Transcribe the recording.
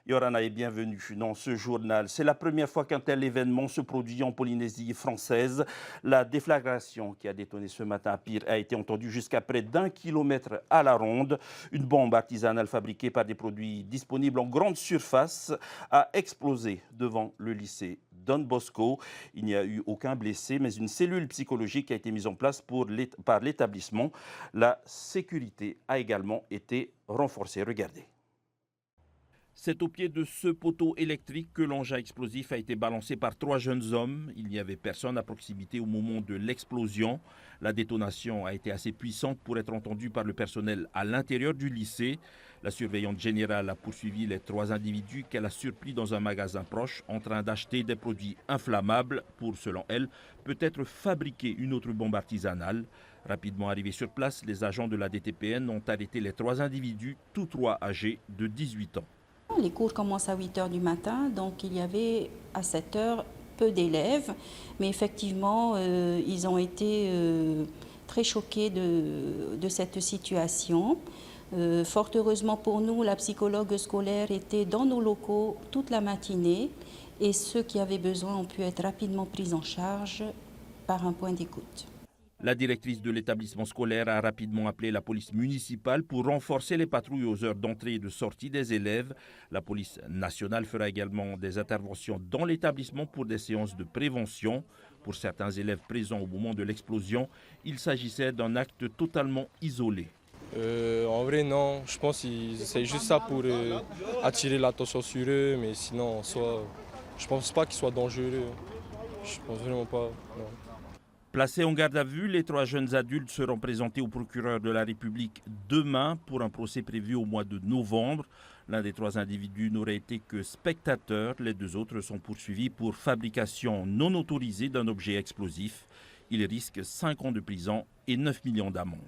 Yorana est bienvenue dans ce journal. C'est la première fois qu'un tel événement se produit en Polynésie française. La déflagration qui a détonné ce matin à Pire a été entendue jusqu'à près d'1 kilomètre à la ronde. Une bombe artisanale fabriquée par des produits disponibles en grande surface a explosé devant le lycée Don Bosco. Il n'y a eu aucun blessé, mais une cellule psychologique a été mise en place par l'établissement. La sécurité a également été renforcée. Regardez. C'est au pied de ce poteau électrique que l'engin explosif a été balancé par 3 jeunes hommes. Il n'y avait personne à proximité au moment de l'explosion. La détonation a été assez puissante pour être entendue par le personnel à l'intérieur du lycée. La surveillante générale a poursuivi les 3 individus qu'elle a surpris dans un magasin proche en train d'acheter des produits inflammables pour, selon elle, peut-être fabriquer une autre bombe artisanale. Rapidement arrivés sur place, les agents de la DTPN ont arrêté les 3 individus, tous 3 âgés de 18 ans. Les cours commencent à 8 h du matin, donc il y avait à 7 h peu d'élèves, mais effectivement, ils ont été très choqués de cette situation. Fort heureusement pour nous, la psychologue scolaire était dans nos locaux toute la matinée et ceux qui avaient besoin ont pu être rapidement pris en charge par un point d'écoute. La directrice de l'établissement scolaire a rapidement appelé la police municipale pour renforcer les patrouilles aux heures d'entrée et de sortie des élèves. La police nationale fera également des interventions dans l'établissement pour des séances de prévention. Pour certains élèves présents au moment de l'explosion, il s'agissait d'un acte totalement isolé. En vrai, non. Je pense qu'ils essayent juste ça pour attirer l'attention sur eux, mais sinon, en soi, je pense pas qu'ils soient dangereux. Je pense vraiment pas. Non. Placés en garde à vue, les 3 jeunes adultes seront présentés au procureur de la République demain pour un procès prévu au mois de novembre. L'un des 3 individus n'aurait été que spectateur. Les 2 autres sont poursuivis pour fabrication non autorisée d'un objet explosif. Ils risquent 5 ans de prison et 9 millions d'amendes.